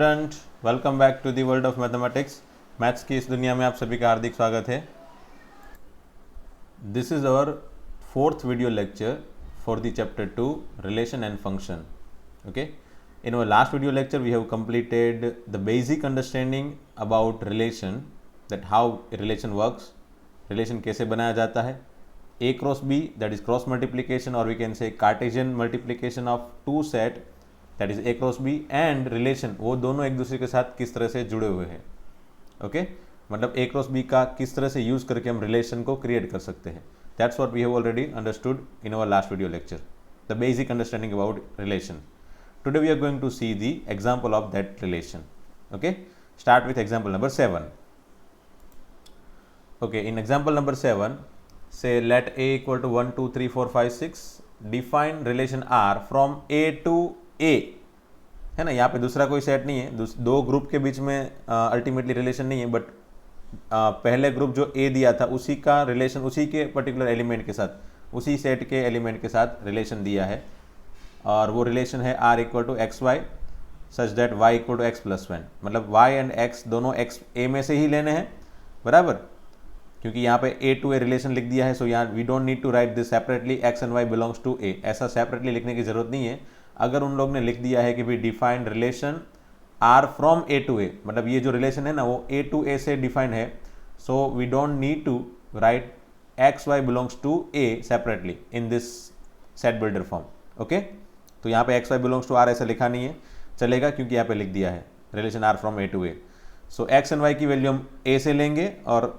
Student, welcome back to the world of mathematics. Maths की इस दुनिया में आप सभी का हार्दिक स्वागत है। This is our fourth video lecture for the chapter 2 relation and function. Okay, in our last video lecture we have completed the basic understanding about relation, that how relation works, relation कैसे बनाया जाता है, A cross B that is cross multiplication, और we can say Cartesian multiplication of two set that is A cross B, and relation, वो दोनों एक दूसरे के साथ किस तरह से जुड़े हुए हैं। ओके, मतलब ए क्रॉस बी का किस तरह से यूज करके हम रिलेशन को क्रिएट कर सकते हैं। That's what we have already understood in our last video lecture, the basic understanding about relation. Today we are going to see the example of that relation. Okay, start with example number 7. Okay, in example number 7, say let A equal to 1, 2, 3, 4, 5, 6. Define relation R from A to A. है ना, यहाँ पे दूसरा कोई set नहीं है, दो group के बीच में अल्टीमेटली रिलेशन नहीं है, बट पहले ग्रुप जो A दिया था उसी का रिलेशन, उसी के पर्टिकुलर एलिमेंट के साथ, उसी सेट के एलिमेंट के साथ रिलेशन दिया है, और वो रिलेशन है R equal to x y such that y equal to x plus 1। मतलब y एंड x दोनों x A में से ही लेने हैं, बराबर, क्योंकि यहाँ पे ए टू ए रिलेशन लिख दिया है। सो यहाँ we don't need to write this separately X and Y belongs to A, ऐसा सेपरेटली लिखने की जरूरत नहीं है। अगर उन लोग ने लिख दिया है कि भी defined relation R from A to A, मतलब ये जो रिलेशन है ना वो ए टू ए से डिफाइंड है, so we don't need to write x y belongs to A separately in this set builder form. Okay, तो यहाँ पे x y belongs to R ऐसा लिखा नहीं है, चलेगा, क्योंकि यहाँ पे लिख दिया है relation R from A to A. So x and y की वैल्यू हम ए से लेंगे और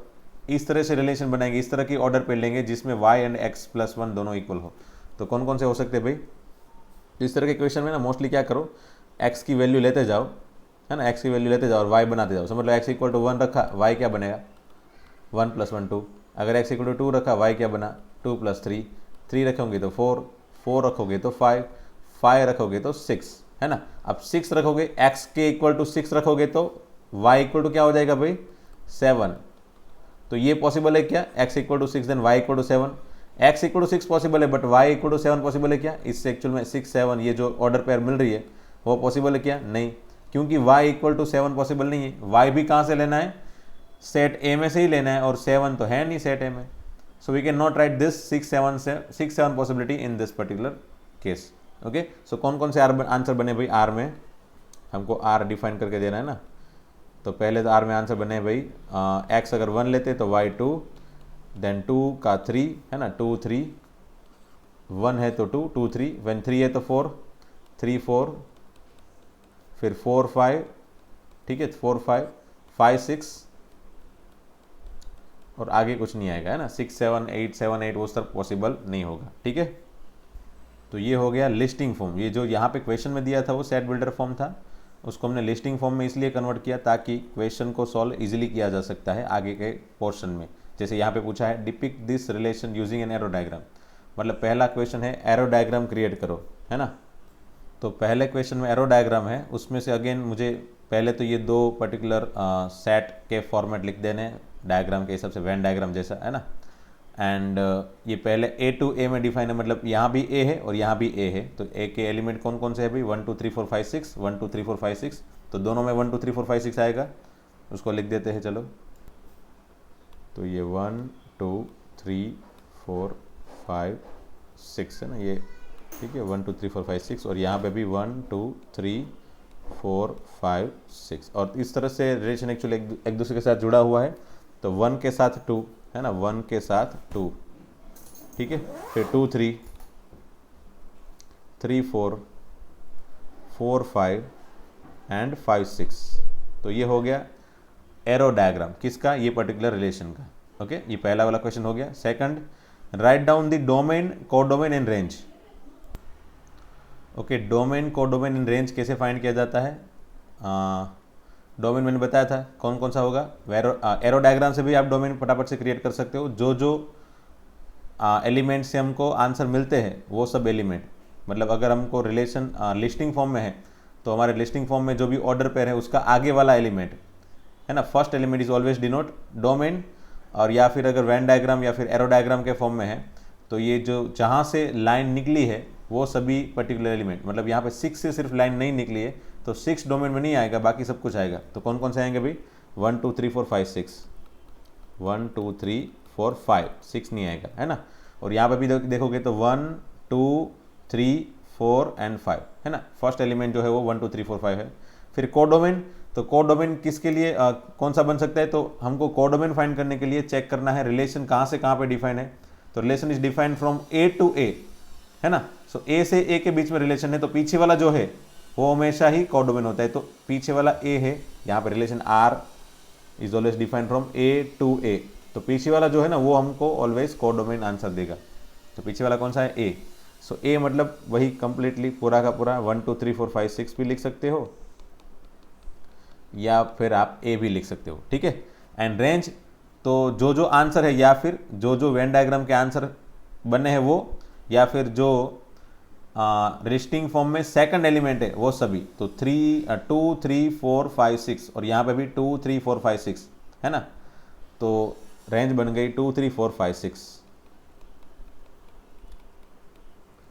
इस तरह से रिलेशन बनाएंगे, इस तरह की ऑर्डर पे लेंगे जिसमें y एंड x प्लस 1 दोनों इक्वल हो। तो कौन कौन से हो सकते हैं भाई? तो इस तरह के क्वेश्चन में ना मोस्टली क्या करो, x की वैल्यू लेते जाओ, है ना, x की वैल्यू लेते जाओ और y बनाते जाओ। समझ लो x इक्वल टू 1 रखा, y क्या बनेगा 1 प्लस 1 2। अगर x इक्वल टू 2 रखा, y क्या बना 2 प्लस 3, 3 रखोगे तो 4, 4 रखोगे तो 5, 5 रखोगे तो 6, है ना। अब 6 रखोगे, x के इक्वल टू 6 रखोगे तो y इक्वल टू क्या हो जाएगा भाई 7। तो ये पॉसिबल है क्या, x equal to 6 then y equal to 7। x equal to 6 possible है, but y equal to 7 possible है क्या? इससे एक्चुअल में 6 7 ये जो ऑर्डर पेयर मिल रही है वो पॉसिबल है क्या? नहीं, क्योंकि y इक्वल टू 7 पॉसिबल नहीं है। y भी कहाँ से लेना है, सेट ए में से ही लेना है, और 7 तो है नहीं सेट ए में। So we can not write this 6 7 possibility in this particular case. Okay, so कौन कौन से आंसर बने भाई आर में, हमको आर डिफाइन करके देना है ना। तो पहले तो आर में आंसर बने भाई, एक्स अगर 1 लेते तो y 2, देन 2 का 3, है ना, 2 3, 1 है तो 2 2 3, व्हेन 3 है तो 4 3 4, फिर 4 5, ठीक है 4 5 5 6, और आगे कुछ नहीं आएगा, है ना, 6 7 8 7 8 वो सब पॉसिबल नहीं होगा। ठीक है, तो ये हो गया लिस्टिंग फॉर्म। ये जो यहाँ पे क्वेश्चन में दिया था वो सेट बिल्डर फॉर्म था, उसको हमने लिस्टिंग फॉर्म में इसलिए कन्वर्ट किया ताकि क्वेश्चन को सॉल्व इजीली किया जा सकता है आगे के पोर्शन में। जैसे यहाँ पे पूछा है depict this relation using an arrow diagram, मतलब पहला क्वेश्चन है एरो डायग्राम क्रिएट करो, है ना। तो पहले क्वेश्चन में एरो डायग्राम है, उसमें से अगेन मुझे पहले तो ये दो पर्टिकुलर सेट के फॉर्मेट लिख देने हैं डायग्राम के हिसाब से, वेन डायग्राम जैसा, है ना। एंड ये पहले ए टू ए में डिफाइन है, मतलब यहाँ भी ए है और यहाँ भी ए है। तो ए के एलिमेंट कौन कौन से है भाई 1 2 3 4 5 6, 1 2 3 4 5 6, तो दोनों में 1 2 3 4 5 6 आएगा, उसको लिख देते हैं। चलो, तो ये 1 2 3 4 5 6 है ना, ये ठीक है 1 2 3 4 5 6, और यहाँ पे भी 1 2 3 4 5 6, और इस तरह से रिलेशन एक्चुअली एक दूसरे के साथ जुड़ा हुआ है। तो 1 के साथ 2, है ना, 1 के साथ 2, ठीक है, फिर 2 3 3 4 4 5 एंड 5 6। तो ये हो गया एरो डायग्राम किसका, ये पर्टिकुलर रिलेशन का। ओके, ये पहला वाला क्वेश्चन हो गया। Second, write down the domain, codomain and range. Okay, domain, codomain and range कैसे फाइंड किया जाता है? डोमेन मैंने बताया था कौन कौन सा होगा, एरो डायग्राम से भी आप डोमेन फटाफट से क्रिएट कर सकते हो। जो जो एलिमेंट से हमको आंसर मिलते हैं वो सब एलिमेंट, मतलब अगर हमको रिलेशन लिस्टिंग फॉर्म में है तो हमारे लिस्टिंग फॉर्म में जो भी ऑर्डर पेयर है उसका आगे वाला एलिमेंट, है ना, first element is always denote domain. और या फिर अगर वेन डायग्राम या फिर एरो डायग्राम के फॉर्म में है तो ये जो जहाँ से लाइन निकली है वो सभी पर्टिकुलर एलिमेंट, मतलब यहाँ पे 6 से सिर्फ लाइन नहीं निकली है, तो 6 डोमेन में नहीं आएगा, बाकी सब कुछ आएगा। तो कौन कौन से आएंगे भाई? 1 2 3 4 5 6, 1 2 3 4 5, 6 नहीं आएगा, है ना। और यहाँ पे भी देखोगे तो 1 2 3 4 एंड 5, है ना। फर्स्ट एलिमेंट जो है वो 1 2 3 4 5 है। फिर कोडोमेन, तो कोडोमेन किसके लिए कौन सा बन सकता है? तो हमको कोडोमेन फाइंड करने के लिए चेक करना है रिलेशन कहाँ से कहाँ पे डिफाइन है। तो relation is defined from A to A, है ना। सो ए से ए के बीच में रिलेशन है, तो पीछे वाला जो है वो हमेशा ही कोडोमेन होता है। तो पीछे वाला ए है, यहाँ पे relation R is always defined from A to A. तो पीछे वाला जो है ना वो हमको ऑलवेज कोडोमेन आंसर देगा। तो पीछे वाला कौन सा है? ए। सो ए मतलब वही कंप्लीटली पूरा का पूरा 1 2 3 4 5 6 भी लिख सकते हो, या फिर आप ए भी लिख सकते हो, ठीक है। एंड रेंज, तो जो जो आंसर है, या फिर जो जो वेन डायग्राम के आंसर बने हैं वो, या फिर जो लिस्टिंग फॉर्म में सेकंड एलिमेंट है वो सभी। तो 2 3 4 5 6, और यहाँ पे भी 2 3 4 5 6, है ना। तो रेंज बन गई 2 3 4 5 6।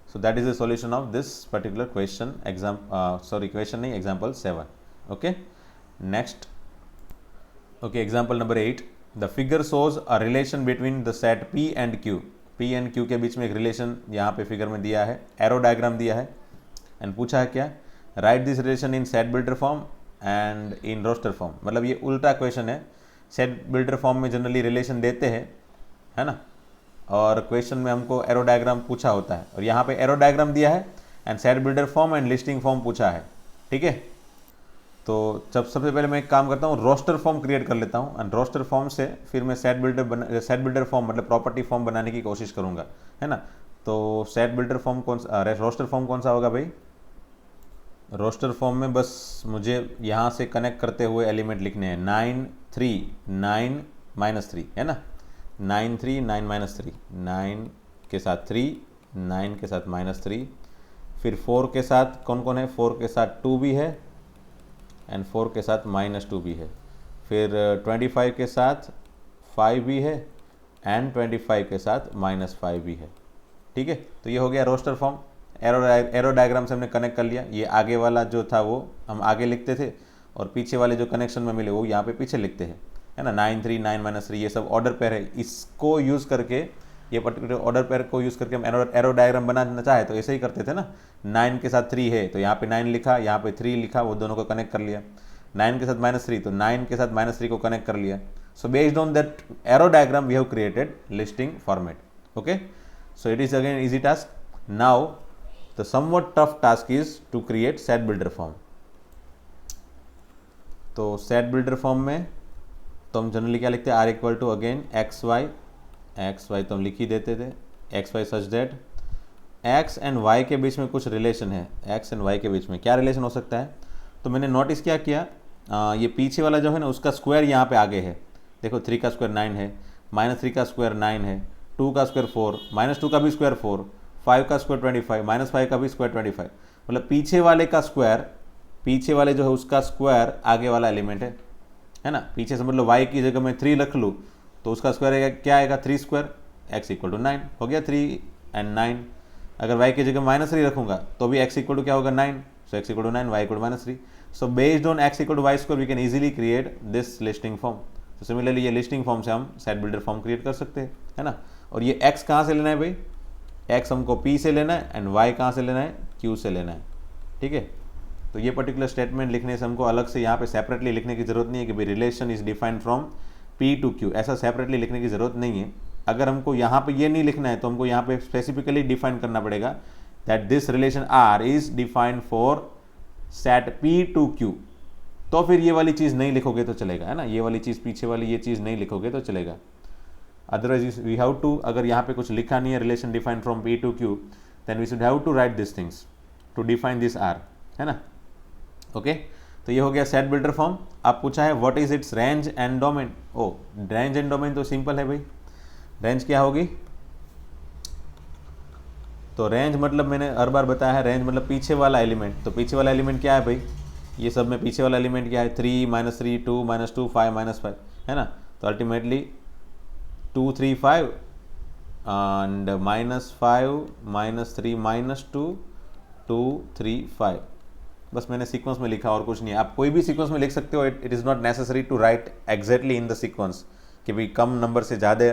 So that is the solution of this particular question, question नहीं, example 7। Okay, next. Okay, example number 8। The figure shows a relation between the set P and Q। P and Q के बीच में एक relation यहाँ पे figure में दिया है, एरो डायग्राम दिया है, एंड पूछा है क्या? Write this relation in set builder form and in roster form. मतलब ये उल्टा क्वेश्चन है। सेट बिल्डर फॉर्म में जनरली रिलेशन देते हैं, है ना, और क्वेश्चन में हमको एरो डायग्राम पूछा होता है, और यहाँ पे एरो डायग्राम दिया है and set builder form and listing form पूछा है, ठीक है। तो सबसे पहले मैं एक काम करता हूँ, रोस्टर फॉर्म क्रिएट कर लेता हूँ, एंड रोस्टर फॉर्म से फिर मैं सेट बिल्डर फॉर्म मतलब प्रॉपर्टी फॉर्म बनाने की कोशिश करूँगा, है ना। तो set builder form roster form कौन सा होगा भाई? रोस्टर फॉर्म में बस मुझे यहाँ से कनेक्ट करते हुए एलिमेंट लिखने हैं। 9 3 9 -3, है ना। 9 3 9 -3, 9 के साथ 3, 9 के साथ -3, फिर 4 के साथ कौन कौन है? 4 के साथ 2 भी है, एंड 4 के साथ -2 भी है, फिर 25 के साथ 5 भी है, एंड 25 के साथ -5 भी है, ठीक है। तो ये हो गया रोस्टर फॉर्म। एरो डायग्राम से हमने कनेक्ट कर लिया। ये आगे वाला जो था वो हम आगे लिखते थे, और पीछे वाले जो कनेक्शन में मिले वो यहाँ पे पीछे लिखते हैं, है ना। 9 3 9 -3 ये सब ऑर्डर पेयर है। इसको यूज़ करके, ये पर्टिकुलर ऑर्डर पेयर को यूज़ करके हम एरो डायग्राम बनाना चाहे तो ऐसे ही करते थे ना। 9 के साथ 3 है तो यहाँ पे 9 लिखा, यहाँ पे 3 लिखा, वो दोनों को कनेक्ट कर लिया। 9 के साथ -3 तो 9 के साथ -3 को कनेक्ट कर लिया। So based on that arrow diagram we have created listing format. Okay, so it is again easy task. Now the somewhat tough task is to create set builder form. तो सेट बिल्डर फॉर्म में तो हम generally क्या लिखते हैं? R equal to again x y तो हम लिख ही देते थे। X y such that x and y के बीच में कुछ रिलेशन है। एक्स एंड वाई के बीच में क्या रिलेशन हो सकता है? तो मैंने नोटिस क्या किया, ये पीछे वाला जो है ना उसका स्क्वायर यहाँ पे आगे है। देखो 3 का स्क्वायर 9 है, -3 का स्क्वायर 9 है, 2 का स्क्वायर 4, -2 का भी स्क्वायर 4, 5 का स्क्वायर 25, -5 का भी स्क्वायर 25। मतलब पीछे वाले का स्क्वायर, पीछे वाले जो है उसका स्क्वायर आगे वाला एलिमेंट है ना। पीछे से मतलब y की जगह मैं 3 रख लूँ तो उसका स्क्वायर क्या आएगा? 3 स्क्वायर, x इक्वल टू 9 हो गया। 3 एंड 9। अगर y की जगह -3 रखूंगा तो भी x इक्वल टू क्या होगा? 9। So x equal to 9, y equal to -3। So based on x equal to y square we can easily create this listing form. तो सिमिलरली ये लिस्टिंग फॉर्म से हम सेट बिल्डर फॉर्म क्रिएट कर सकते हैं, है ना। और ये x कहाँ से लेना है भाई? x हमको p से लेना है, एंड y कहाँ से लेना है? q से लेना है, ठीक है। तो ये पर्टिकुलर स्टेटमेंट लिखने से हमको अलग से यहाँ पे सेपरेटली लिखने की जरूरत नहीं है कि भाई relation is defined from P to Q, ऐसा सेपरेटली लिखने की जरूरत नहीं है। अगर हमको यहाँ पे ये नहीं लिखना है तो हमको यहाँ पे स्पेसिफिकली डिफाइन करना पड़ेगा that this relation R is defined for set P to Q। तो फिर ये वाली चीज़ नहीं लिखोगे तो चलेगा, है ना। ये वाली चीज़ पीछे वाली ये चीज़ नहीं लिखोगे तो चलेगा। अदरवाइज वी हैव टू, अगर यहाँ पे कुछ लिखा नहीं है relation defined from P to Q, then we should have to write this things to define this R, है ना। ओके, तो ये हो गया सेट बिल्डर फॉर्म। अब पूछा है what is its range and domain. Oh, range and domain तो सिंपल है भाई। रेंज क्या होगी? तो रेंज मतलब मैंने हर बार बताया है, रेंज मतलब पीछे वाला एलिमेंट। तो पीछे वाला एलिमेंट क्या है भाई? ये सब में पीछे वाला एलिमेंट क्या है? 3 -3 2 -2 5 -5, है ना। तो अल्टीमेटली 2 3 5 एंड -5 -3 -2 2 3 5, बस मैंने सीक्वेंस में लिखा और कुछ नहीं है। आप कोई भी सीक्वेंस में लिख सकते हो, it is not necessary to write exactly in the sequence कि भाई कम नंबर से ज़्यादा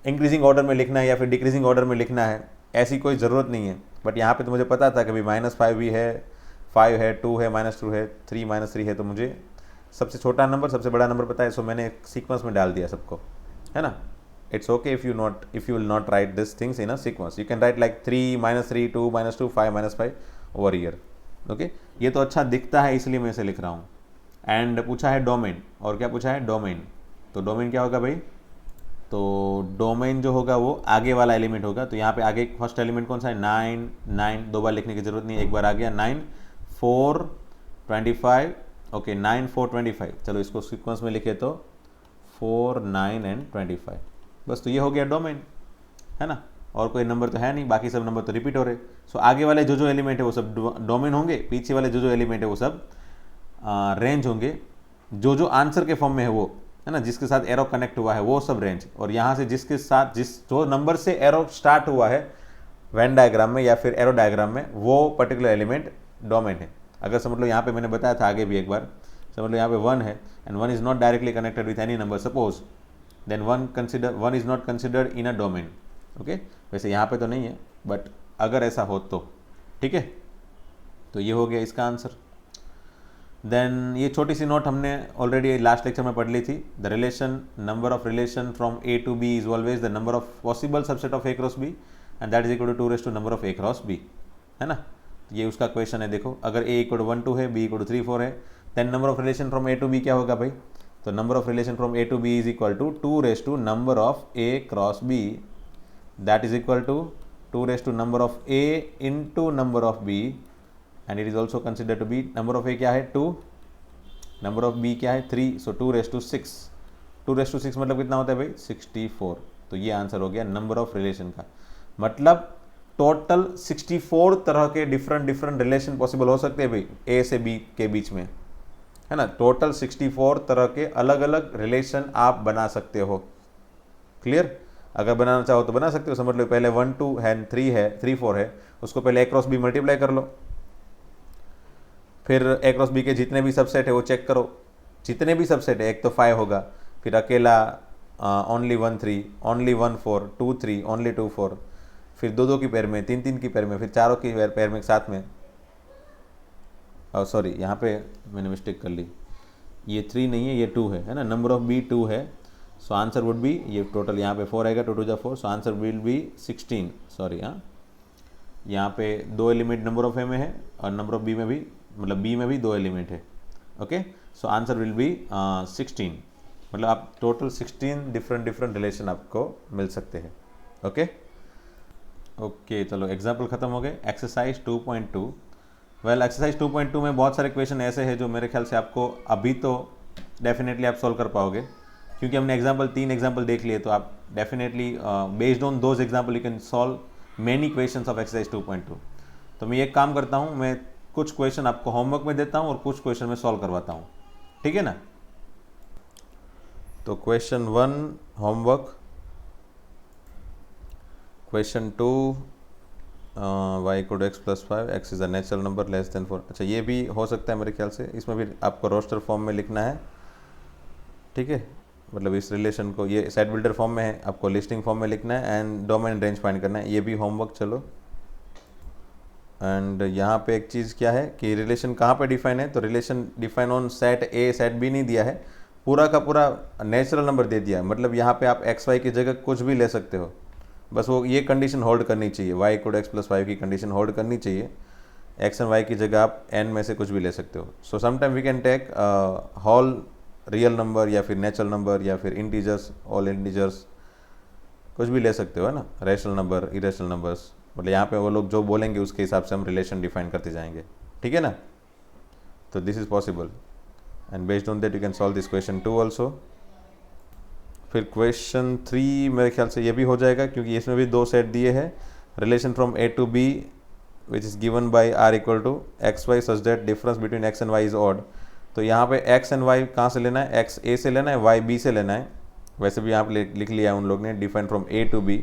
इंक्रीजिंग ऑर्डर में लिखना है या फिर डिक्रीजिंग ऑर्डर में लिखना है, ऐसी कोई ज़रूरत नहीं है। बट यहाँ पे तो मुझे पता था कि भाई -5 भी है, 5 है, 2 है, -2 है, 3 -3 है, तो मुझे सबसे छोटा नंबर सबसे बड़ा नंबर पता है, सो मैंने एक सीक्वेंस में डाल दिया सबको, है ना। It's okay if you will not write this things in a sequence, you can write like 3 -3 2 -2 5 -5 over year. Okay, ये तो अच्छा दिखता है इसलिए मैं इसे लिख रहा हूँ। एंड पूछा है डोमेन, और क्या पूछा है, डोमेन। तो डोमेन क्या होगा भाई, तो डोमेन जो होगा वो आगे वाला एलिमेंट होगा। तो यहाँ पे आगे फर्स्ट एलिमेंट कौन सा है, 9 9, दो बार लिखने की जरूरत नहीं है, एक बार आ गया 9 4 25। ओके 9 4 25, चलो इसको सीक्वेंस में लिखे तो 4 9 एंड 25, बस। तो ये हो गया डोमेन, है ना। और कोई नंबर तो है नहीं, बाकी सब नंबर तो रिपीट हो रहे। सो आगे वाले जो एलिमेंट है वो सब डोमेन होंगे, पीछे वाले जो एलिमेंट है वो सब रेंज होंगे। जो आंसर के फॉर्म में है वो, है ना, जिसके साथ एरो कनेक्ट हुआ है वो सब रेंज, और यहाँ से जिसके साथ जो नंबर से एरो स्टार्ट हुआ है वेन डायग्राम में या फिर एरो डायग्राम में, वो पर्टिकुलर एलिमेंट डोमेन है। अगर समझ लो यहाँ पे मैंने बताया था आगे भी एक बार, समझ लो यहाँ पे 1 है and 1 is not directly connected with any number suppose, then 1 is not considered in a domain. Okay, वैसे यहाँ पे तो नहीं है, बट अगर ऐसा हो तो ठीक है। तो ये हो गया इसका आंसर। देन ये छोटी सी नोट हमने ऑलरेडी लास्ट लेक्चर में पढ़ ली थी। The relation, number of relation from A to B is always the number of possible subset of A cross B and that is equal to 2 number of A cross B, है ना। ये उसका question है। देखो अगर A equal to 1 2 है, B equal to 3 4 है, then number of relation from A to B क्या होगा भाई, तो number of relation from A to B is equal to 2 number of A cross B, that is equal to 2 number of A into number of B, and it is also consider to be, number of A क्या है 2, number of B क्या है 3, सो 2 to 6 मतलब कितना होता है भाई 64। तो ये आंसर हो गया नंबर ऑफ रिलेशन का। मतलब टोटल 64 तरह के डिफरेंट रिलेशन पॉसिबल हो सकते हैं भाई A से B के बीच में, है ना। टोटल 64 तरह के अलग अलग रिलेशन आप बना सकते हो। क्लियर, अगर बनाना चाहो तो बना सकते हो। समझ लो पहले 1 2 है, 3 है, 3 4 है, उसको पहले A क्रॉस B मल्टीप्लाई कर लो, फिर A क्रॉस B के जितने भी सबसेट है वो चेक करो, जितने भी सबसेट है, एक तो 5 होगा, फिर अकेला ओनली 1 3, ओनली 1 4, 2 3, ओनली 2 4, फिर 2 की पेयर में, 3 की पेयर में, फिर चारों की पेयर में साथ में। और सॉरी यहाँ पे मैंने मिस्टेक कर ली, ये 3 नहीं है, ये 2 है ना। नंबर ऑफ B 2 है, सो आंसर वुड बी, ये टोटल यहाँ पे 4 आएगा, 2 2 4, so answer will be 16। Sorry, हाँ यहाँ पे 2 एलिमेंट नंबर ऑफ A में है और नंबर ऑफ B में भी, मतलब B में भी 2 एलिमेंट है। Okay, so answer will be 16। मतलब आप टोटल 16 डिफरेंट रिलेशन आपको मिल सकते हैं। ओके ओके, चलो एग्जाम्पल खत्म हो गए। एक्सरसाइज 2.2। वेल एक्सरसाइज 2.2 में बहुत सारे क्वेश्चन ऐसे हैं जो मेरे ख्याल से आपको अभी तो डेफिनेटली आप सॉल्व कर पाओगे, क्योंकि हमने 3 एग्जाम्पल देख लिए। तो आप definitely based on those example you can solve many questions of exercise 2.2। तो मैं एक काम करता हूँ, मैं कुछ क्वेश्चन आपको होमवर्क में देता हूँ और कुछ क्वेश्चन में सॉल्व करवाता हूँ, ठीक है ना। तो question 1 homework, question 2 y equal to x plus 5, x is a natural number less than 4। अच्छा, ये भी हो सकता है मेरे ख्याल से, इसमें भी आपको रोस्टर फॉर्म में लिखना है, ठीक है। मतलब इस रिलेशन को, ये सेट बिल्डर फॉर्म में है, आपको लिस्टिंग फॉर्म में लिखना है एंड डोमेन रेंज फाइंड करना है। ये भी होमवर्क, चलो। एंड यहाँ पे एक चीज़ क्या है कि रिलेशन कहाँ पे डिफाइन है, तो relation define on set A set B नहीं दिया है, पूरा का पूरा नेचुरल नंबर दे दिया है। मतलब यहाँ पे आप एक्स वाई की जगह कुछ भी ले सकते हो, बस वो ये कंडीशन होल्ड करनी चाहिए, y इक्वल x प्लस 5 की कंडीशन होल्ड करनी चाहिए। x एंड y की जगह आप n में से कुछ भी ले सकते हो। So sometime we can take whole real number या फिर नेचुरल नंबर या फिर इंटीजर्स, ऑल इंटीजर्स, कुछ भी ले सकते हो, है ना। रैशनल नंबर, इरेशनल नंबर्स, मतलब यहाँ पे वो लोग जो बोलेंगे उसके हिसाब से हम रिलेशन डिफाइन करते जाएंगे, ठीक है ना। तो this is possible and based on that you can solve this question 2 also. फिर क्वेश्चन 3 मेरे ख्याल से ये भी हो जाएगा, क्योंकि इसमें भी 2 सेट दिए हैं। Relation from A to B which is given by R equal to x y such that difference between x and y is odd. तो यहाँ पे x एंड y कहाँ से लेना है, x A से लेना है, y B से लेना है। वैसे भी यहाँ पे लिख लिया है उन लोग ने, define from A to B।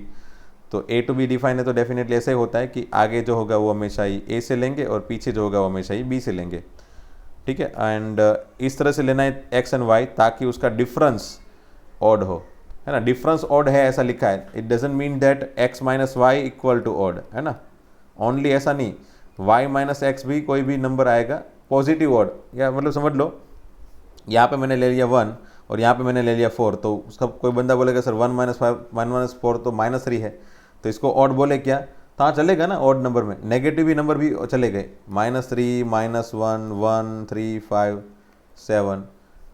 तो ए टू बी डिफाइन है तो डेफिनेटली ऐसे होता है कि आगे जो होगा वो हमेशा ही ए से लेंगे और पीछे जो होगा वो हमेशा ही बी से लेंगे, ठीक है। एंड इस तरह से लेना है एक्स एंड वाई ताकि उसका डिफरेंस ऑड हो, है ना। डिफरेंस ऑड है ऐसा लिखा है, it doesn't mean that x minus y equal to odd, है ना। ओनली ऐसा नहीं, वाई माइनस एक्स भी कोई भी नंबर आएगा पॉजिटिव ऑड, या मतलब समझ लो यहाँ पे मैंने ले लिया 1 और यहाँ पे मैंने ले लिया 4, तो उसका कोई बंदा बोलेगा सर 1 माइनस 5 1 माइनस 4 तो -3 है, तो इसको ऑड बोले क्या, तो हाँ चलेगा ना ऑड नंबर में, नेगेटिव भी नंबर भी चले गए, -3 -1 1 3 5 7,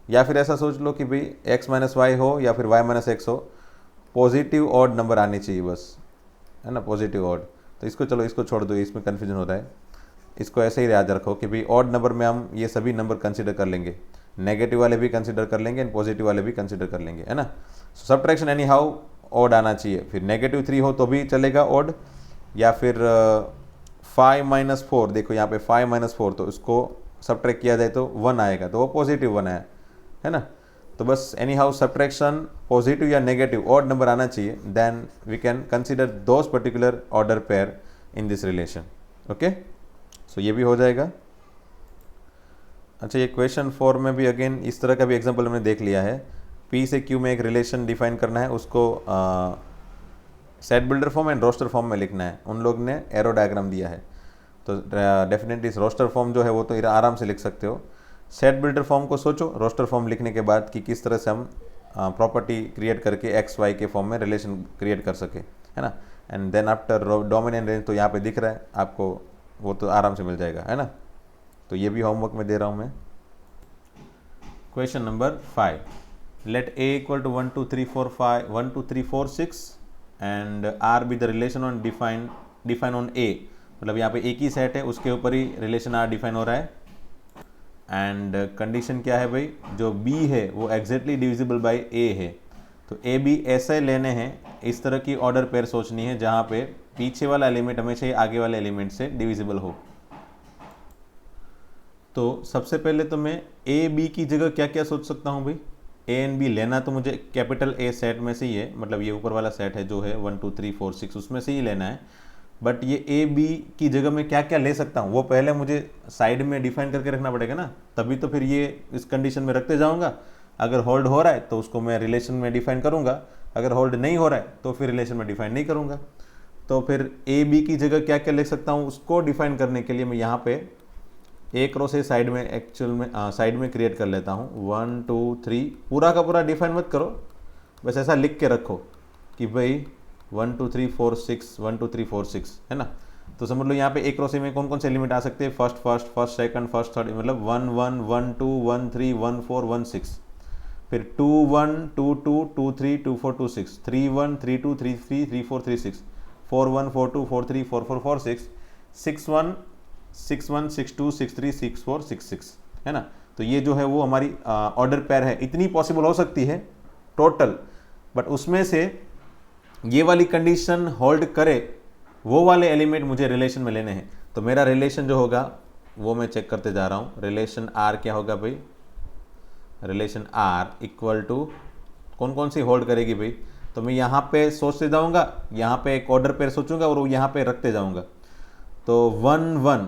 या फिर ऐसा सोच लो कि भाई x माइनस वाई हो या फिर y माइनस एक्स हो, पॉजिटिव ऑड नंबर आनी चाहिए बस, है ना, पॉजिटिव ऑड। तो इसको चलो इसको छोड़ दो, इसमें कन्फ्यूजन हो रहा है, इसको ऐसे ही याद रखो कि भाई ऑड नंबर में हम ये सभी नंबर कंसिडर कर लेंगे, नेगेटिव वाले भी कंसिडर कर लेंगे एंड पॉजिटिव वाले भी कंसिडर कर लेंगे, है ना। सब्ट्रैक्शन एनी हाउ ऑड आना चाहिए, फिर -3 हो तो भी चलेगा ऑड, या फिर 5 माइनस 4, देखो यहाँ पे 5 माइनस 4 तो इसको सब्ट्रैक्ट किया जाए तो 1 आएगा, तो वो पॉजिटिव 1 आया, है ना। तो बस एनी हाउ सब्ट्रैक्शन पॉजिटिव या नेगेटिव ऑड नंबर आना चाहिए, then we can consider those particular order pair in this relation, okay. So ये भी हो जाएगा। अच्छा, ये क्वेश्चन 4 में भी अगेन इस तरह का भी एग्जांपल हमने देख लिया है, पी से क्यू में एक रिलेशन डिफाइन करना है, उसको set builder form and roster form में लिखना है, उन लोग ने एरो डायग्राम दिया है, तो डेफिनेटली इस रोस्टर फॉर्म जो है वो तो आराम से लिख सकते हो। सेट बिल्डर फॉर्म को सोचो रोस्टर फॉर्म लिखने के बाद कि किस तरह से हम प्रॉपर्टी क्रिएट करके एक्स वाई के फॉर्म में रिलेशन क्रिएट कर सके, है ना। And then after dominant range तो यहाँ पे दिख रहा है आपको, वो तो आराम से मिल जाएगा, है ना। तो ये भी होमवर्क में दे रहा हूँ मैं। Question number 5, let a equal to 1 2 3 4 5 1 2 3 4 6 and r be the relation on define on a, मतलब यहाँ पे एक ही सेट है उसके ऊपर ही रिलेशन r डिफाइन हो रहा है। एंड कंडीशन क्या है भाई, जो b है वो एग्जैक्टली डिविजिबल बाय a है, तो a b ऐसे लेने हैं, इस तरह की ऑर्डर पेयर सोचनी है जहाँ पे पीछे वाला एलिमेंट हमेशा ही आगे वाले एलिमेंट से डिविजिबल हो। तो सबसे पहले तो मैं ए बी की जगह क्या क्या सोच सकता हूँ भाई, ए एंड बी लेना तो मुझे कैपिटल ए सेट में से ही है, मतलब ये ऊपर वाला सेट है जो है 1 2 3 4 6 उसमें से ही लेना है, बट ये ए बी की जगह मैं क्या क्या ले सकता हूँ वो पहले मुझे साइड में डिफाइन करके रखना पड़ेगा ना, तभी तो फिर ये इस कंडीशन में रखते जाऊँगा। अगर होल्ड हो रहा है तो उसको मैं रिलेशन में डिफाइन करूँगा, अगर होल्ड नहीं हो रहा है तो फिर रिलेशन में डिफाइन नहीं करूँगा। तो फिर ए बी की जगह क्या क्या ले सकता हूँ उसको डिफाइन करने के लिए मैं यहाँ पे एक रो से साइड में एक्चुअल में साइड में क्रिएट कर लेता हूँ 1 2 3, पूरा का पूरा डिफाइन मत करो, बस ऐसा लिख के रखो कि भाई 1 2 3 4 6 1 2 3 4 6, है ना। तो समझ लो यहाँ पे एक रो से में कौन कौन से एलिमेंट आ सकते हैं, फर्स्ट सेकंड फर्स्ट थर्ड, मतलब 1 1 1 2 1 3 1 4 1 6, फिर 2 1 2 2 2 3 2 4 2 6, 3 1 3 2 3 3 3 4 3 6, 4 1 4 2 4 3 4 4 4 6, 6 1 6 1 6 2 6 3 6 4 6 6, है ना। तो ये जो है वो हमारी ऑर्डर पेयर है, इतनी पॉसिबल हो सकती है टोटल, बट उसमें से ये वाली कंडीशन होल्ड करे वो वाले एलिमेंट मुझे रिलेशन में लेने हैं। तो मेरा रिलेशन जो होगा वो मैं चेक करते जा रहा हूँ, रिलेशन आर क्या होगा भाई, रिलेशन आर इक्वल टू कौन कौन सी होल्ड करेगी भाई, तो मैं यहाँ पे सोचते जाऊँगा, यहाँ पे एक ऑर्डर पेयर सोचूंगा और वो यहाँ पे रखते जाऊँगा। तो 1 1,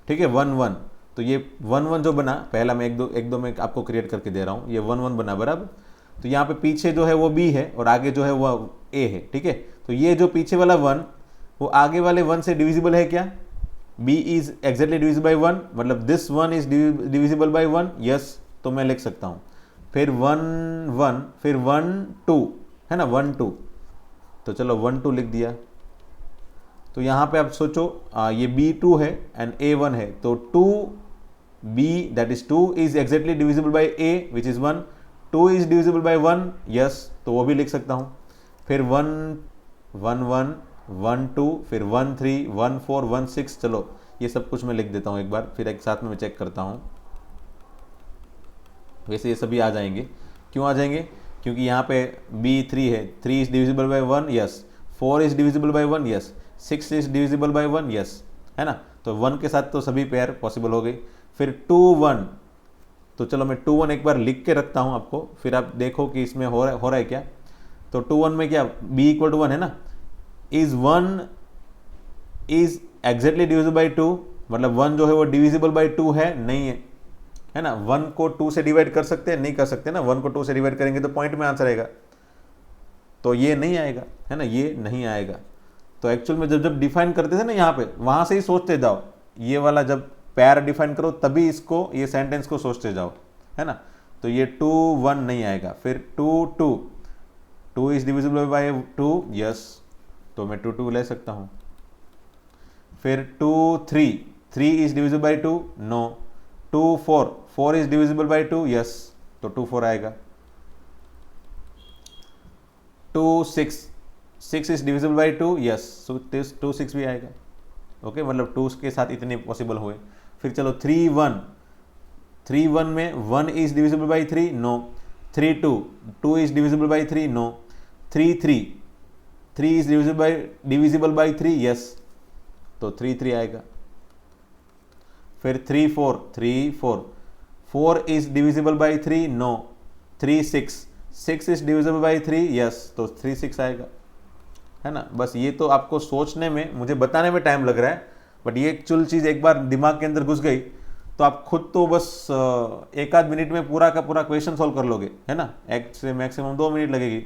ठीक है 1 1, तो ये 1 1 जो बना पहला मैं एक दो में आपको क्रिएट करके दे रहा हूँ, ये 1 1 बना बराबर। तो यहाँ पे पीछे जो है वो b है और आगे जो है वो a है, ठीक है। तो ये जो पीछे वाला 1 वो आगे वाले 1 से डिविजिबल है क्या, b is exactly divisible by 1, मतलब this 1 is divisible bye 1, yes, तो मैं लिख सकता हूँ। फिर 1 1, फिर 1 2, है ना 1 2, तो चलो 1 2 लिख दिया। तो यहाँ पे आप सोचो ये b2 है एंड a1 है, तो 2b that is 2 is exactly divisible by a which is 1, 2 is divisible bye 1, yes, तो वो भी लिख सकता हूँ। फिर 1 1 1 1 2, फिर 1 3 1 4 1 6, चलो ये सब कुछ मैं लिख देता हूँ एक बार, फिर एक साथ में मैं चेक करता हूँ। वैसे ये सभी आ जाएंगे, क्यों आ जाएंगे, क्योंकि यहाँ पे b3 है, 3 is divisible bye 1, yes, 4 is divisible bye 1, yes, 6 is divisible bye 1, yes, है ना। तो 1 के साथ तो सभी पेयर पॉसिबल हो गई। फिर 2 1, तो चलो मैं 2 1 एक बार लिख के रखता हूँ आपको, फिर आप देखो कि इसमें हो रहा है क्या। तो 2 1 में क्या b इक्वल टू 1 है ना, is 1 is exactly divisible by 2, मतलब 1 जो है वो डिविजिबल बाई 2 है, नहीं है ना। 1 को 2 से डिवाइड कर सकते हैं, नहीं कर सकते ना। 1 को 2 से डिवाइड करेंगे तो पॉइंट में आंसर आएगा, तो ये नहीं आएगा, है ना, ये नहीं आएगा। तो एक्चुअल में जब डिफाइन करते थे ना यहाँ पे, वहां से ही सोचते जाओ, ये वाला जब पैर डिफाइन करो तभी इसको, ये सेंटेंस को सोचते जाओ, है ना। तो ये 2 1 नहीं आएगा। फिर 2 2, 2 इज डिविजिबल बाय 2, यस, तो मैं 2 2 ले सकता हूं। फिर 2 3, 3 is divisible by 2, no. 2 4, 4 is divisible by 2, yes, तो 2 4 आएगा। 2 6, 6 is divisible by 2, yes, so 2 6 भी आएगा। ओके, मतलब 2 के साथ इतने पॉसिबल हुए। फिर चलो 3 1, 3 1 में 1 is divisible by 3, no. 3 2, 2 is divisible by 3, no. 3 3, 3 is divisible by 3, yes, तो 3 3 आएगा। फिर 3 4, 3 4, 4 is divisible by 3, no. 3 6, 6 is divisible by 3, yes, तो 3 6 आएगा, है ना। बस ये तो आपको सोचने में, मुझे बताने में टाइम लग रहा है, बट ये एक्चुअल चीज़ एक बार दिमाग के अंदर घुस गई तो आप खुद तो बस एक आध मिनट में पूरा का पूरा क्वेश्चन सॉल्व कर लोगे, है ना। एक से मैक्सिमम 2 मिनट लगेगी।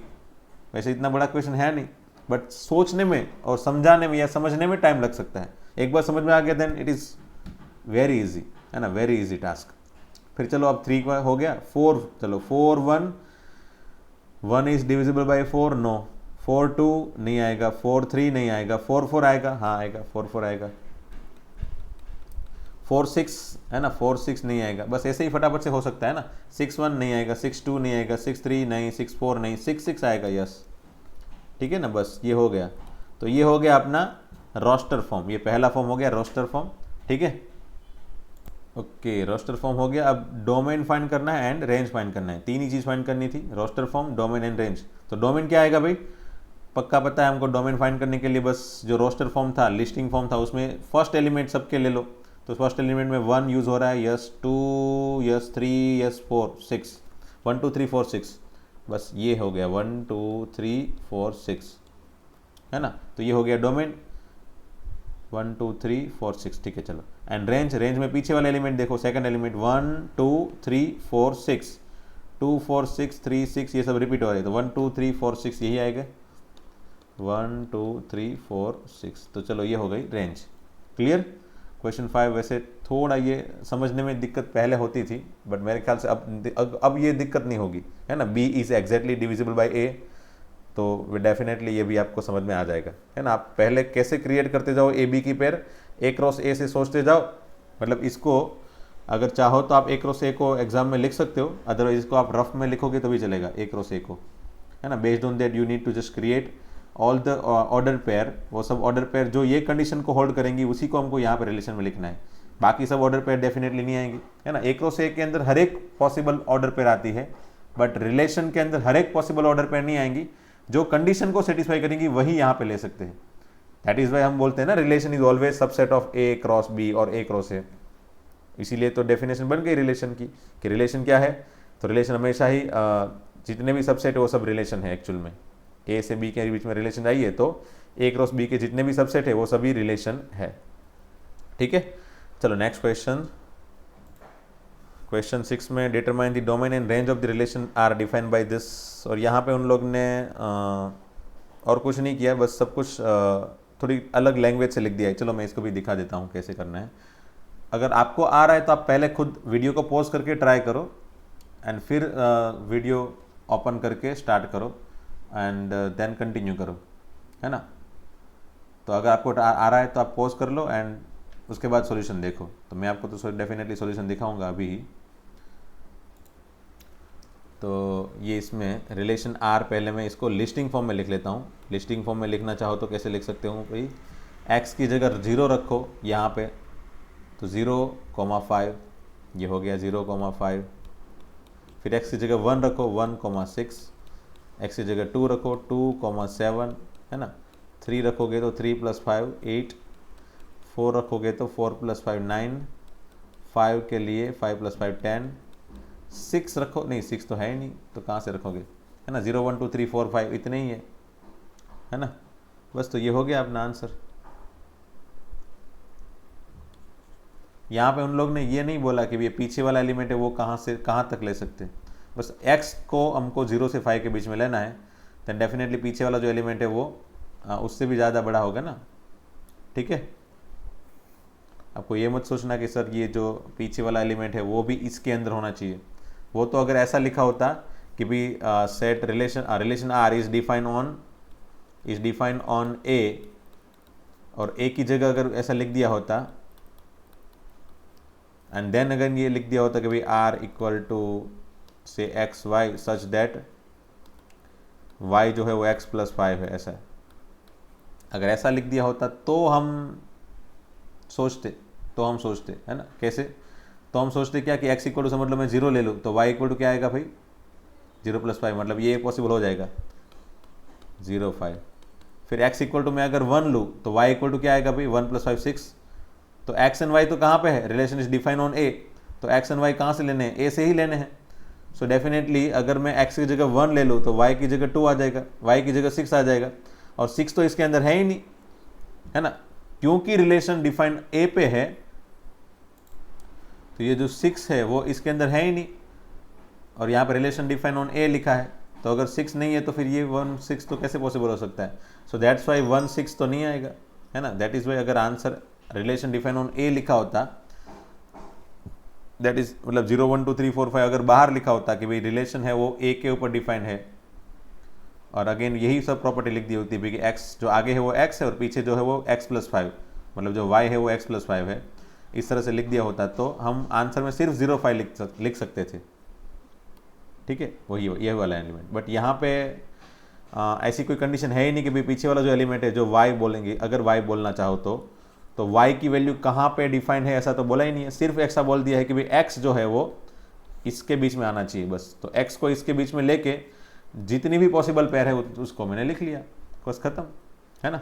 वैसे इतना बड़ा क्वेश्चन है नहीं, बट सोचने में और समझाने में या समझने में टाइम लग सकता है। एक बार समझ में आ गया then it is very easy, है ना, वेरी इजी टास्क। फिर चलो अब 3 का हो गया। 4, चलो 4 1, 1 इज डिविजिबल बाई 4, नो। 4 2 नहीं आएगा। 4 3 नहीं आएगा। 4 4 आएगा, हाँ आएगा, 4 4 आएगा। 4 6, है ना, 4 6 नहीं आएगा। बस ऐसे ही फटाफट से हो सकता है ना। 6 1 नहीं आएगा। 6 2 नहीं आएगा। 6 3 नहीं। 6 4 नहीं। 6 6 आएगा, यस, ठीक है ना। बस ये हो गया। तो ये हो गया अपना रोस्टर फॉर्म, ये पहला फॉर्म हो गया रोस्टर फॉर्म, ठीक है। ओके, रोस्टर फॉर्म हो गया। अब डोमेन फाइंड करना है एंड रेंज फाइंड करना है। 3 ही चीज़ फाइंड करनी थी, roster form, domain and range. तो डोमेन क्या आएगा भाई, पक्का पता है हमको। डोमेन फाइंड करने के लिए बस जो रोस्टर फॉर्म था, लिस्टिंग फॉर्म था, उसमें फर्स्ट एलिमेंट सबके ले लो। तो फर्स्ट एलिमेंट में 1 यूज़ हो रहा है, यस 2, यस 3, यस 4 6, 1 2 3 4 6, बस ये हो गया 1 2 3 4 6, है ना। तो ये हो गया डोमेन 1 2 3 4 6, ठीक है। चलो एंड रेंज, रेंज में पीछे वाले एलिमेंट देखो, सेकंड एलिमेंट 1 2 3 4 6, 2 4 6 3 6, ये सब रिपीट हो रही है। तो 1 2 3 4 6 यही आएगा, 1 2 3 4 6। तो चलो ये हो गई रेंज। क्लियर। क्वेश्चन 5 वैसे थोड़ा ये समझने में दिक्कत पहले होती थी, बट मेरे ख्याल से अब ये दिक्कत नहीं होगी, है ना। B is exactly divisible by A, तो डेफिनेटली ये भी आपको समझ में आ जाएगा, है ना। आप पहले कैसे क्रिएट करते जाओ ए बी की पेयर, ए क्रॉस ए से सोचते जाओ। मतलब इसको अगर चाहो तो आप ए क्रॉस ए को एग्जाम में लिख सकते हो, अदरवाइज इसको आप रफ में लिखोगे तो भी चलेगा, ए क्रॉस ए को, है ना। Based on that you need to just create all the order pair, वो सब ऑर्डर पेयर जो ये कंडीशन को होल्ड करेंगी उसी को हमको यहाँ पर रिलेशन में लिखना है। बाकी सब ऑर्डर पेयर डेफिनेटली नहीं आएंगी, है ना। ए क्रॉस ए के अंदर हर एक पॉसिबल ऑर्डर पेयर आती है, बट रिलेशन के अंदर हर एक पॉसिबल ऑर्डर पेयर नहीं आएंगी। जो कंडीशन को सेटिस्फाई करेंगी वही यहाँ पे ले सकते हैं। दैट इज वाई हम बोलते हैं ना, relation is always subset of A cross B और ए क्रॉस ए। इसीलिए तो डेफिनेशन बन गई रिलेशन की, कि रिलेशन क्या है। तो रिलेशन हमेशा ही जितने भी सबसेट है वो सब रिलेशन है एक्चुअल में। ए से बी के बीच में रिलेशन आई है तो ए क्रॉस बी के जितने भी सबसेट है वो सभी रिलेशन है, ठीक है। चलो नेक्स्ट क्वेश्चन, क्वेश्चन 6 में determine the domain and range of the relation are defined by this. और यहाँ पे उन लोग ने और कुछ नहीं किया, बस सब कुछ थोड़ी अलग लैंग्वेज से लिख दिया है। चलो मैं इसको भी दिखा देता हूँ कैसे करना है। अगर आपको आ रहा है तो आप पहले खुद वीडियो को पॉज करके ट्राई करो एंड फिर वीडियो ओपन करके स्टार्ट करो एंड देन कंटिन्यू करो, है ना। तो अगर आपको आ रहा है तो आप पॉज कर लो एंड उसके बाद सॉल्यूशन देखो। तो मैं आपको तो डेफिनेटली सॉल्यूशन दिखाऊंगा अभी ही। तो ये इसमें रिलेशन आर, पहले मैं इसको लिस्टिंग फॉर्म में लिख लेता हूँ। लिस्टिंग फॉर्म में लिखना चाहो तो कैसे लिख सकते हो भाई, एक्स की जगह 0 रखो यहाँ पे, तो 0,5 ये हो गया 0,5। फिर एक्स की जगह 1 रखो 1,6, एक्स की जगह 2 रखो 2,7, है ना। 3 रखोगे तो 3 + 5 8, 4 रखोगे तो 4 + 5 9, 5 के लिए 5 + 5 10, 6 रखो, नहीं 6 तो है ही नहीं तो कहाँ से रखोगे, है ना। 0 1 2 3 4 5 इतने ही है ना। बस, तो ये हो गया अपना आंसर। यहाँ पे उन लोग ने ये नहीं बोला कि ये पीछे वाला एलिमेंट है वो कहाँ से कहाँ तक ले सकते हैं, बस x को हमको 0 से 5 के बीच में लेना है, तो डेफिनेटली पीछे वाला जो एलिमेंट है वो उससे भी ज़्यादा बड़ा होगा ना। ठीक है, आपको ये मत सोचना कि सर ये जो पीछे वाला एलिमेंट है वो भी इसके अंदर होना चाहिए। वो तो अगर ऐसा लिखा होता कि भी set relation R is defined on A, और ए की जगह अगर ऐसा लिख दिया होता एंड देन अगर ये लिख दिया होता कि भाई आर इक्वल टू से x y such that y जो है वो x + 5 है, ऐसा अगर ऐसा लिख दिया होता तो हम सोचते है ना। कैसे? तो हम सोचते क्या कि x इक्वल टू से मतलब मैं 0 ले लूँ तो y इक्वल टू क्या आएगा भाई 0 + 5, मतलब ये पॉसिबल हो जाएगा 0 5। फिर x इक्वल टू मैं अगर 1 लूँ तो y इक्वल टू क्या आएगा भाई 1 + 5 6। तो x एंड y तो कहाँ पे है, relation is define on a, तो x एंड y कहाँ से लेने हैं, a से ही लेने हैं। सो डेफिनेटली अगर मैं x की जगह 1 ले लूँ तो y की जगह 2 आ जाएगा, y की जगह 6 आ जाएगा, और 6 तो इसके अंदर है ही नहीं, है ना, क्योंकि रिलेशन डिफाइंड a पे है, तो ये जो 6 है वो इसके अंदर है ही नहीं, और यहाँ पे रिलेशन डिफाइन ऑन a लिखा है, तो अगर 6 नहीं है तो फिर ये 1 6 तो कैसे पॉसिबल हो सकता है। सो दैट्स वाई 1 6 तो नहीं आएगा, है ना। दैट इज वाई अगर answer relation define on a लिखा होता, दैट इज मतलब 0 1 2 3 4 5 अगर बाहर लिखा होता कि भाई रिलेशन है वो a के ऊपर डिफाइंड है, और अगेन यही सब प्रॉपर्टी लिख दी होती है कि x जो आगे है वो x है और पीछे जो है वो x + 5, मतलब जो y है वो x + 5 है, इस तरह से लिख दिया होता तो हम आंसर में सिर्फ 0 5 लिख सकते थे। ठीक है, वही ये वाला एलिमेंट, बट यहाँ पे ऐसी कोई कंडीशन है ही नहीं कि भाई पीछे वाला जो एलिमेंट है जो y बोलेंगे, अगर y बोलना चाहो तो y की वैल्यू कहाँ पे डिफाइंड है ऐसा तो बोला ही नहीं है, सिर्फ ऐसा बोल दिया है कि भाई x जो है वो इसके बीच में आना चाहिए बस। तो x को इसके बीच में लेके जितनी भी पॉसिबल पेयर है उसको मैंने लिख लिया, बस खत्म, है ना।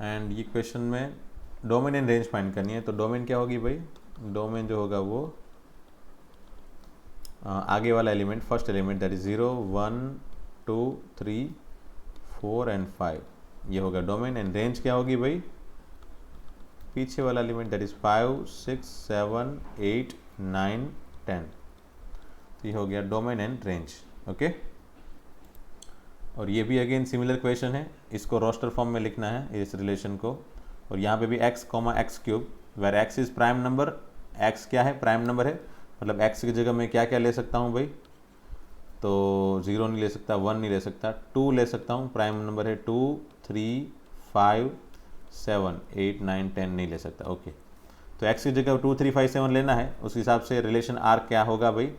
एंड ये क्वेश्चन में डोमेन एंड रेंज फाइंड करनी है, तो डोमेन क्या होगी भाई, डोमेन जो होगा वो आगे वाला element, first element that is 0 1 2 3 4 and 5, ये होगा डोमेन। एंड रेंज क्या होगी भाई, पीछे वाला एलिमेंट दैट इज 5 6 7 8 9 10, तो ये हो गया डोमेन एंड रेंज। ओके, और ये भी अगेन सिमिलर क्वेश्चन है, इसको रोस्टर फॉर्म में लिखना है इस रिलेशन को, और यहाँ पे भी x, x³ where x is prime number, x क्या है प्राइम नंबर है, मतलब x की जगह मैं क्या क्या ले सकता हूँ भाई, तो 0 नहीं ले सकता, 1 नहीं ले सकता, 2 ले सकता हूँ, प्राइम नंबर है 2 3 5 7 8 9 10 नहीं ले सकता। ओके, तो x की जगह 2 3 5 7 लेना है, उस हिसाब से रिलेशन r क्या होगा भाई,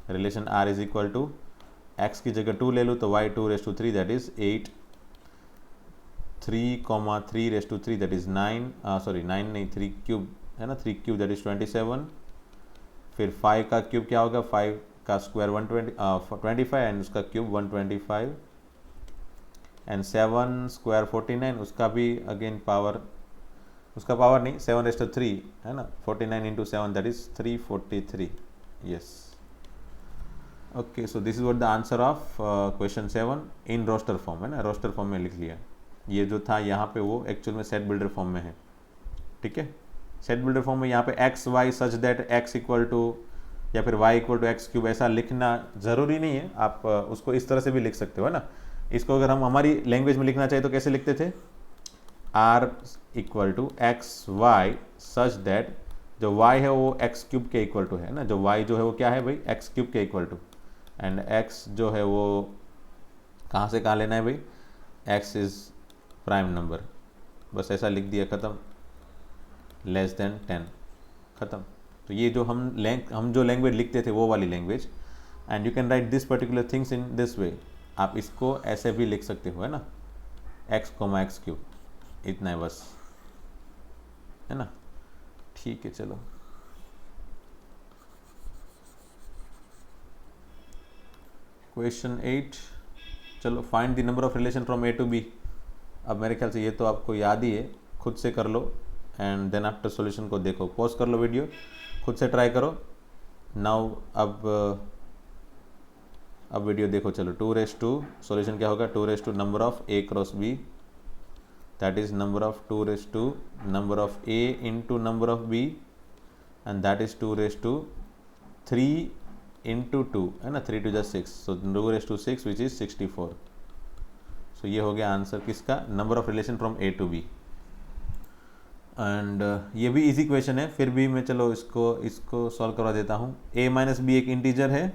relation r is equal to x की जगह 2 ले लूँ तो y 2⁻³ that is 8, 3 3⁻³ that is 9, sorry 9 नहीं 3³ है ना, 3³ दैट इज 27, फिर 5 का क्यूब क्या होगा, 5 का स्क्वायर 125 एंड उसका क्यूब 125, एंड 7 स्क्वायर 49, उसका भी अगेन पावर, उसका पावर नहीं 7⁻³ है ना, 49 into 7 that is 343। Yes, okay, so this is what the answer of question 7 in roster form, है ना, रोस्टर फॉर्म में लिख लिया। ये जो था यहाँ पे वो एक्चुअल में सेट बिल्डर फॉर्म में है। ठीक है, सेट बिल्डर फॉर्म में यहाँ पे x y such that x equal to या फिर y इक्वल टू x³ ऐसा लिखना ज़रूरी नहीं है, आप उसको इस तरह से भी लिख सकते हो, है ना। इसको अगर हम हमारी लैंग्वेज में लिखना चाहिए तो कैसे लिखते थे, r equal to x y such that जो y है वो x³ के इक्वल टू है ना, जो y जो है वो क्या है भाई x³ के इक्वल टू, एंड x जो है वो कहाँ से कहाँ लेना है भाई, x इज़ प्राइम नंबर, बस ऐसा लिख दिया, ख़त्म, लेस देन 10, ख़त्म। तो ये जो हम जो लैंग्वेज लिखते थे वो वाली language, and you can write this particular things in this way, आप इसको ऐसे भी लिख सकते हो, है ना, x, x³, इतना है बस, है ना। ठीक है, चलो क्वेश्चन 8, चलो find the number of relation from a to b। अब मेरे ख्याल से ये तो आपको याद ही है, खुद से कर लो एंड देन आफ्टर सॉल्यूशन को देखो, पॉज कर लो वीडियो, खुद से ट्राई करो। नाउ अब अब वीडियो देखो चलो। 2 सॉल्यूशन क्या होगा, 2 number of A cross B, that is number of 2 number of A into number of B, and that is 2 into 2 है ना, 3 2 6, सो 2 विच इज 64। सो ये हो गया आंसर किसका, number of relation from A to B. And ये भी easy question है, फिर भी मैं चलो इसको सॉल्व करवा देता हूँ। a माइनस बी एक इंटीजर है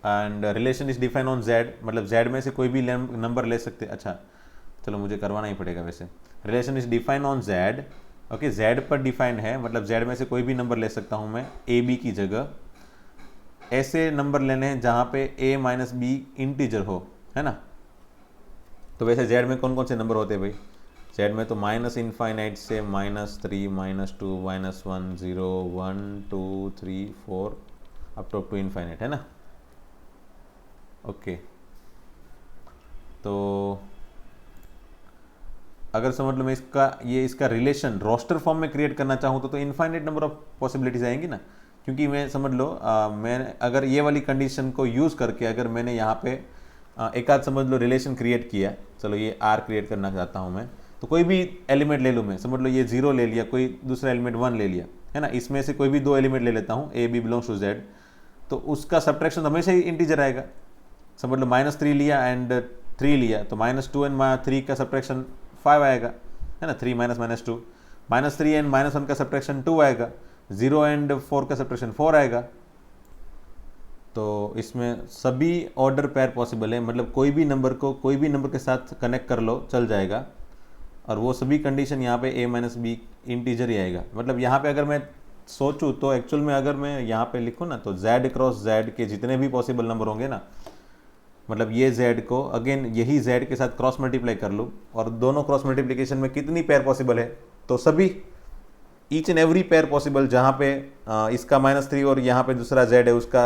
and relation is define on z, मतलब z में से कोई भी नंबर ले सकते। अच्छा चलो मुझे करवाना ही पड़ेगा वैसे। Relation is define on z, okay, z पर डिफाइन है, मतलब z में से कोई भी नंबर ले सकता हूँ मैं a b की जगह। ऐसे नंबर लेने हैं जहाँ पे a माइनस बी इंटीजर हो, है ना। तो वैसे z में कौन कौन से नंबर होते हैं भाई, z में तो माइनस इनफाइनाइट से -3 -2 -1 0 1 2 3 4 अप टू इनफाइनाइट, है ना। ओके तो अगर समझ लो मैं इसका रिलेशन रोस्टर फॉर्म में क्रिएट करना चाहूँ तो इनफाइनाइट नंबर ऑफ पॉसिबिलिटीज आएंगी ना, क्योंकि मैं समझ लो मैं अगर ये वाली कंडीशन को यूज़ करके अगर मैंने यहाँ पे एक आध समझ लो रिलेशन क्रिएट किया, चलो ये आर क्रिएट करना चाहता हूँ मैं, तो कोई भी एलिमेंट ले लूँ मैं, समझ लो ये 0 ले लिया, कोई दूसरा एलिमेंट 1 ले लिया, है ना, इसमें से कोई भी 2 एलिमेंट ले लेता हूँ, a b belongs to Z, तो उसका सब्ट्रैक्शन हमेशा ही इंटीजर आएगा। समझ लो -3 लिया एंड 3 लिया, तो -2 एंड 3 का सब्ट्रैक्शन 5 आएगा, है ना, 3 माइनस 2, -3 एंड -1 का सब्ट्रैक्शन 2 आएगा, 0 एंड 4 का सब्ट्रैक्शन 4 आएगा। तो इसमें सभी ऑर्डर पेयर पॉसिबल है, मतलब कोई भी नंबर को कोई भी नंबर के साथ कनेक्ट कर लो चल जाएगा, और वो सभी कंडीशन यहाँ पे a माइनस बी इंटीजर ही आएगा। मतलब यहाँ पे अगर मैं सोचूं तो एक्चुअल में अगर मैं यहाँ पे लिखूँ ना, तो z क्रॉस z के जितने भी पॉसिबल नंबर होंगे ना, मतलब ये z को अगेन यही z के साथ क्रॉस मल्टीप्लाई कर लूँ, और दोनों क्रॉस मल्टीप्लिकेशन में कितनी पेयर पॉसिबल है, तो सभी each and every pair possible, जहाँ पे इसका -3 और यहाँ पे दूसरा z है उसका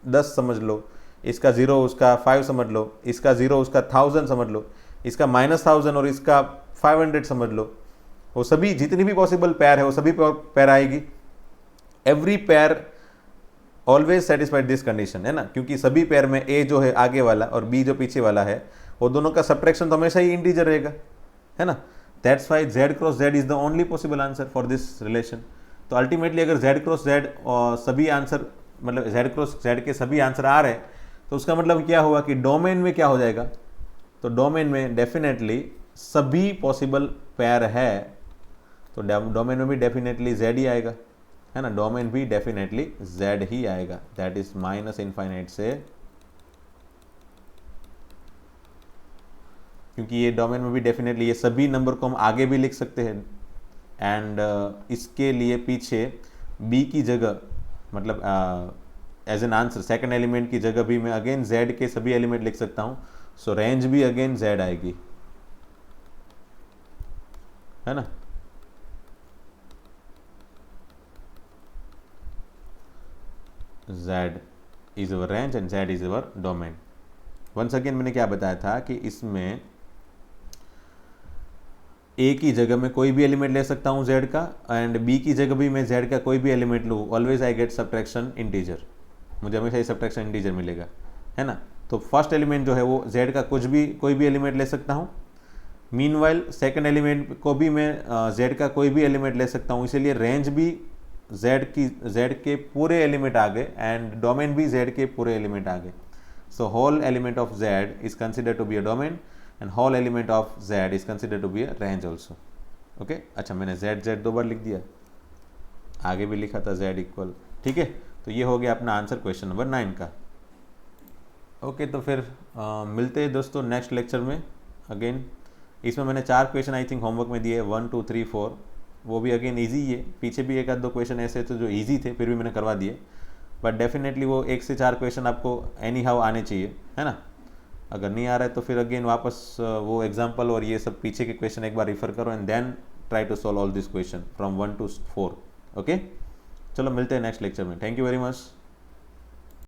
10 समझ लो, इसका 0 उसका 5 समझ लो, इसका 0 उसका 1000 समझ लो, इसका -1000 और इसका 500 समझ लो, वो सभी जितनी भी पॉसिबल पेयर है वो सभी पेयर आएगी। Every pair always satisfied this condition, है ना, क्योंकि सभी पेयर में a जो है आगे वाला और b जो पीछे वाला है, वो दोनों का सब्ट्रैक्शन तो हमेशा ही इंटीजर रहेगा, है ना। That's why z cross z is the only possible answer for this relation. तो अल्टीमेटली अगर z क्रॉस z और सभी आंसर, मतलब z क्रॉस z के सभी आंसर आ रहे हैं, तो उसका मतलब क्या हुआ कि डोमेन में क्या हो जाएगा, तो डोमेन में डेफिनेटली सभी पॉसिबल पेयर है, तो डोमेन में भी डेफिनेटली z ही आएगा, है ना, डोमेन भी डेफिनेटली z ही आएगा, दैट इज माइनस इनफाइनाइट से, क्योंकि ये डोमेन में भी डेफिनेटली ये सभी नंबर को हम आगे भी लिख सकते हैं, एंड इसके लिए पीछे b की जगह, मतलब as an answer second element की जगह भी मैं अगेन z के सभी एलिमेंट लिख सकता हूँ, सो रेंज भी अगेन z आएगी, है ना। z is our range and z is our domain. Once again मैंने क्या बताया था कि इसमें a की जगह में कोई भी एलिमेंट ले सकता हूँ z का, एंड b की जगह भी मैं z का कोई भी एलिमेंट लूँ, always I get subtraction integer, मुझे हमेशा ही सब्ट्रैक्शन इंटीजर मिलेगा, है ना। तो फर्स्ट एलिमेंट जो है वो z का कोई भी एलिमेंट ले सकता हूँ, मीनवाइल सेकंड एलिमेंट को भी मैं z का कोई भी एलिमेंट ले सकता हूँ, इसीलिए रेंज भी z के पूरे एलिमेंट आ गए एंड डोमेन भी z के पूरे एलिमेंट आ गए। So whole element of z is considered to be a domain and whole element of z is considered to be a range also. Okay, अच्छा मैंने z 2 बार लिख दिया, आगे भी लिखा था z इक्वल, ठीक है। तो ये हो गया अपना आंसर क्वेश्चन नंबर 9 का। ओके तो फिर मिलते हैं दोस्तों नेक्स्ट लेक्चर में अगेन। इसमें मैंने 4 क्वेश्चन आई थिंक होमवर्क में दिए, 1 2 3 4, वो भी अगेन इजी ही है, पीछे भी एक आध 2 क्वेश्चन ऐसे थे जो इजी थे फिर भी मैंने करवा दिए, बट डेफिनेटली वो 1 से 4 क्वेश्चन आपको एनी हाउ आने चाहिए, है ना। अगर नहीं आ रहा है तो फिर अगेन वापस वो एग्जाम्पल और ये सब पीछे के क्वेश्चन एक बार रिफर करो and then try to solve all this question from 1 to 4। Okay, चलो मिलते हैं नेक्स्ट लेक्चर में। Thank you very much.